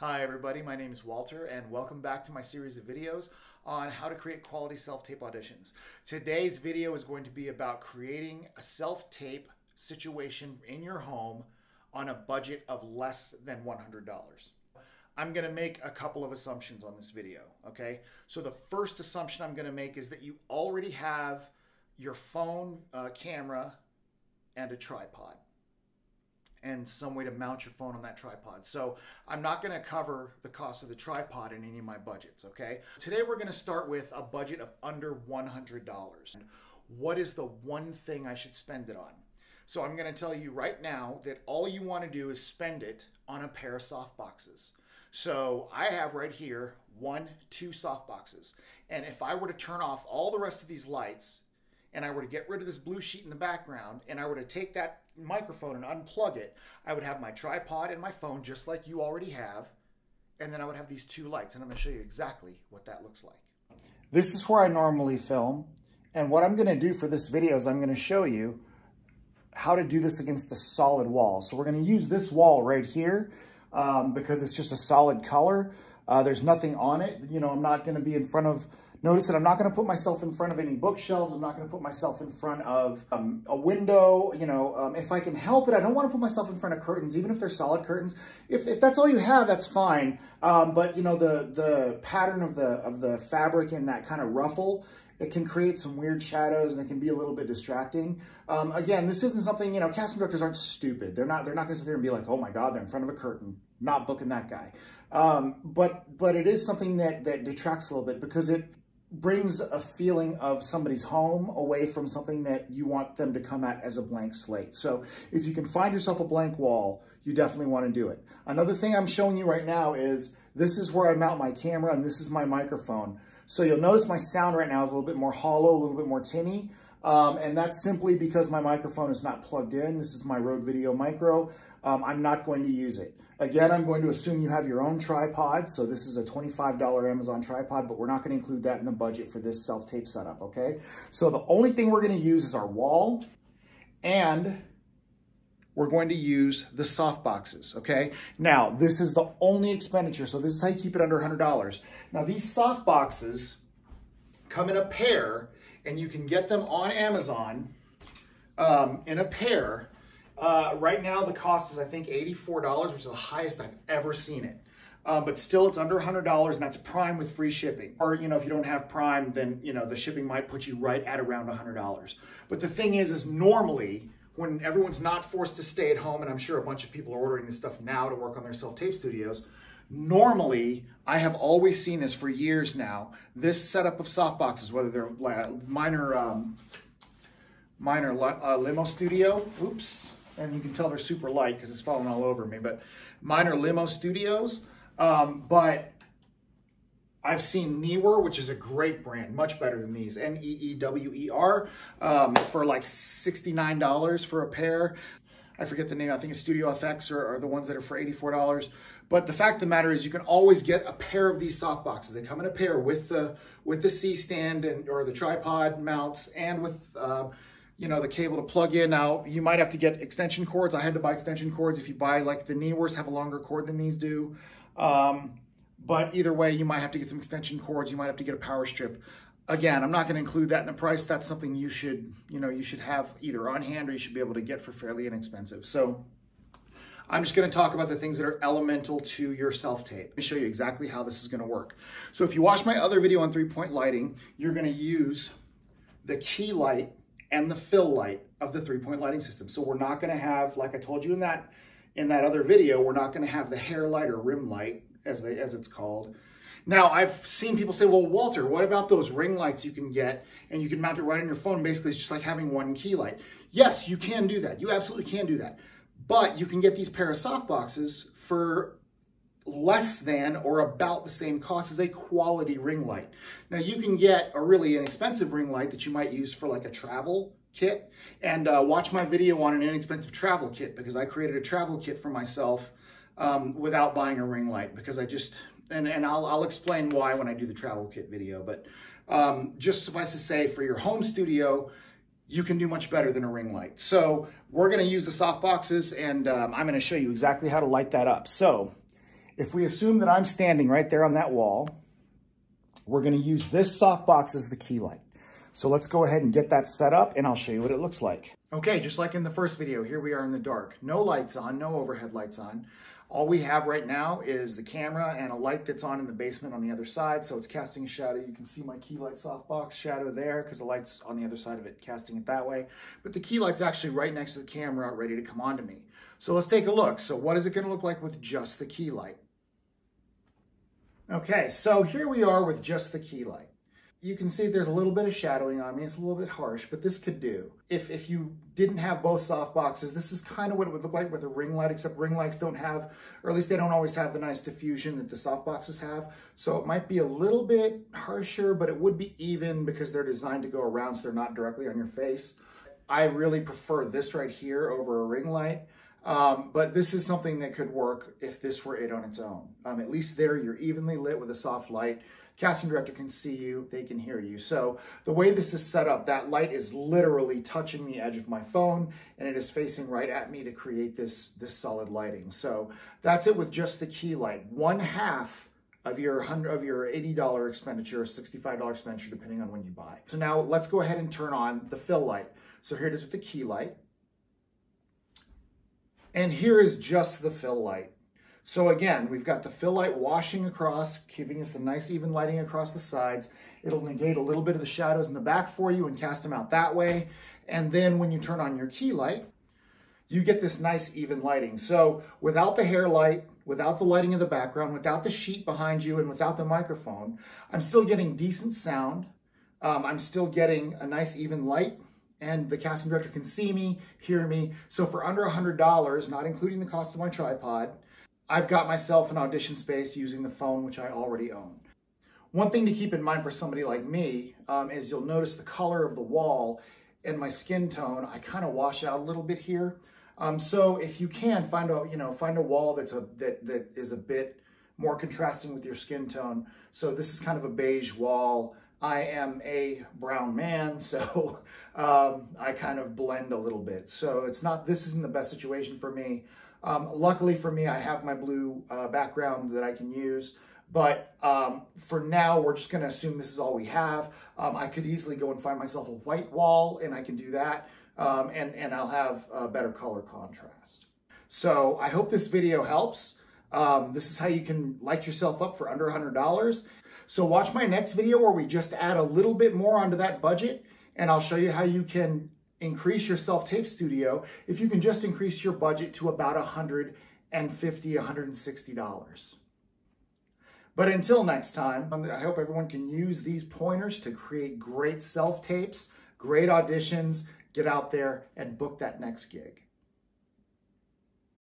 Hi everybody, my name is Walter and welcome back to my series of videos on how to create quality self-tape auditions. Today's video is going to be about creating a self-tape situation in your home on a budget of less than $100. I'm going to make a couple of assumptions on this video, okay? So the first assumption I'm going to make is that you already have your phone camera and a tripod and some way to mount your phone on that tripod. So I'm not going to cover the cost of the tripod in any of my budgets, okay? Today we're going to start with a budget of under $100. What is the one thing I should spend it on? So I'm going to tell you right now that all you want to do is spend it on a pair of softboxes. So I have right here 2 softboxes. And if I were to turn off all the rest of these lights and I were to get rid of this blue sheet in the background and I were to take that microphone and unplug it, I would have my tripod and my phone just like you already have, and then I would have these 2 lights, and I'm going to show you exactly what that looks like. This is where I normally film, and what I'm going to do for this video is I'm going to show you how to do this against a solid wall. So we're going to use this wall right here because it's just a solid color. There's nothing on it. You know, I'm not going to be in front of, notice that I'm not going to put myself in front of any bookshelves. I'm not going to put myself in front of a window. You know, if I can help it, I don't want to put myself in front of curtains, even if they're solid curtains. If that's all you have, that's fine. But you know, the pattern of the fabric and that kind of ruffle, it can create some weird shadows and it can be a little bit distracting. Again, this isn't something, you know, casting directors aren't stupid. They're not going to sit there and be like, oh my God, they're in front of a curtain. Not booking that guy. But it is something that detracts a little bit because it brings a feeling of somebody's home away from something that you want them to come at as a blank slate. So if you can find yourself a blank wall, you definitely want to do it. Another thing I'm showing you right now is this is where I mount my camera and this is my microphone. So you'll notice my sound right now is a little bit more hollow, a little bit more tinny. And that's simply because my microphone is not plugged in. This is my Rode Video Micro. I'm not going to use it. Again, I'm going to assume you have your own tripod. So this is a $25 Amazon tripod, but we're not going to include that in the budget for this self-tape setup, okay? So the only thing we're going to use is our wall, and we're going to use the softboxes, okay? Now, this is the only expenditure, so this is how you keep it under $100. Now, these softboxes come in a pair, and you can get them on Amazon in a pair. Right now, the cost is, I think, $84, which is the highest I've ever seen it. But still, it's under $100, and that's Prime with free shipping. Or, you know, if you don't have Prime, then, you know, the shipping might put you right at around $100. But the thing is normally, when everyone's not forced to stay at home, and I'm sure a bunch of people are ordering this stuff now to work on their self-tape studios, normally, I have always seen this for years now, this setup of softboxes, whether they're minor limo studio, oops, and you can tell they're super light because it's falling all over me, but minor limo studios. But I've seen Neewer, which is a great brand, much better than these, Neewer, for like $69 for a pair. I forget the name, I think it's Studio FX are the ones that are for $84. But the fact of the matter is you can always get a pair of these softboxes. They come in a pair with the C-stand or the tripod mounts and with you know, the cable to plug in. Now, you might have to get extension cords. I had to buy extension cords. If you buy, like the Neewers have a longer cord than these do. But either way, you might have to get some extension cords. You might have to get a power strip. Again, I'm not going to include that in the price. That's something you should have either on hand or you should be able to get for fairly inexpensive. So I'm just going to talk about the things that are elemental to your self-tape. Let me show you exactly how this is going to work. So if you watch my other video on 3-point lighting, you're going to use the key light and the fill light of the 3-point lighting system. So we're not going to have, like I told you in that other video, we're not going to have the hair light or rim light, as it's called. Now, I've seen people say, well, Walter, what about those ring lights you can get and you can mount it right on your phone? Basically, it's just like having one key light. Yes, you can do that. You absolutely can do that. But you can get these pair of softboxes for less than or about the same cost as a quality ring light. Now, you can get a really inexpensive ring light that you might use for like a travel kit, and watch my video on an inexpensive travel kit because I created a travel kit for myself without buying a ring light because I just, and I'll explain why when I do the travel kit video, but just suffice to say, for your home studio, you can do much better than a ring light. So we're going to use the softboxes, and I'm going to show you exactly how to light that up. So If we assume that I'm standing right there on that wall, we're going to use this softbox as the key light. So let's go ahead and get that set up and I'll show you what it looks like. Okay, just like in the first video, here we are in the dark. No lights on, no overhead lights on. All we have right now is the camera and a light that's on in the basement on the other side. So it's casting a shadow. You can see my key light softbox shadow there because the light's on the other side of it, casting it that way. But the key light's actually right next to the camera, ready to come onto me. So let's take a look. So what is it going to look like with just the key light? Okay, so here we are with just the key light. You can see there's a little bit of shadowing on me. It's a little bit harsh, but this could do. If you didn't have both softboxes, this is kind of what it would look like with a ring light, except ring lights don't have, or at least they don't always have the nice diffusion that the softboxes have. So it might be a little bit harsher, but it would be even because they're designed to go around so they're not directly on your face. I really prefer this right here over a ring light. But this is something that could work if this were it on its own. At least there you're evenly lit with a soft light. Casting director can see you, they can hear you. So the way this is set up, that light is literally touching the edge of my phone and it is facing right at me to create this solid lighting. So that's it with just the key light. 1/2 of your $80 expenditure, $65 expenditure, depending on when you buy. So now let's go ahead and turn on the fill light. So here it is with the key light. And here is just the fill light. So again, we've got the fill light washing across, giving us a nice even lighting across the sides. It'll negate a little bit of the shadows in the back for you and cast them out that way. And then when you turn on your key light, you get this nice even lighting. So without the hair light, without the lighting of the background, without the sheet behind you, and without the microphone, I'm still getting decent sound. I'm still getting a nice even light. And the casting director can see me, hear me. So for under $100, not including the cost of my tripod, I've got myself an audition space using the phone, which I already own. One thing to keep in mind for somebody like me is you'll notice the color of the wall and my skin tone, I kind of wash out a little bit here. So if you can find a wall that is a bit more contrasting with your skin tone. So this is kind of a beige wall. I am a brown man, so I kind of blend a little bit. So this isn't the best situation for me. Luckily for me, I have my blue background that I can use. But for now, we're just going to assume this is all we have. I could easily go and find myself a white wall, and I can do that. And I'll have a better color contrast. So I hope this video helps. This is how you can light yourself up for under $100. So watch my next video where we just add a little bit more onto that budget, and I'll show you how you can increase your self-tape studio if you can just increase your budget to about $150, $160. But until next time, I hope everyone can use these pointers to create great self-tapes, great auditions, get out there and book that next gig.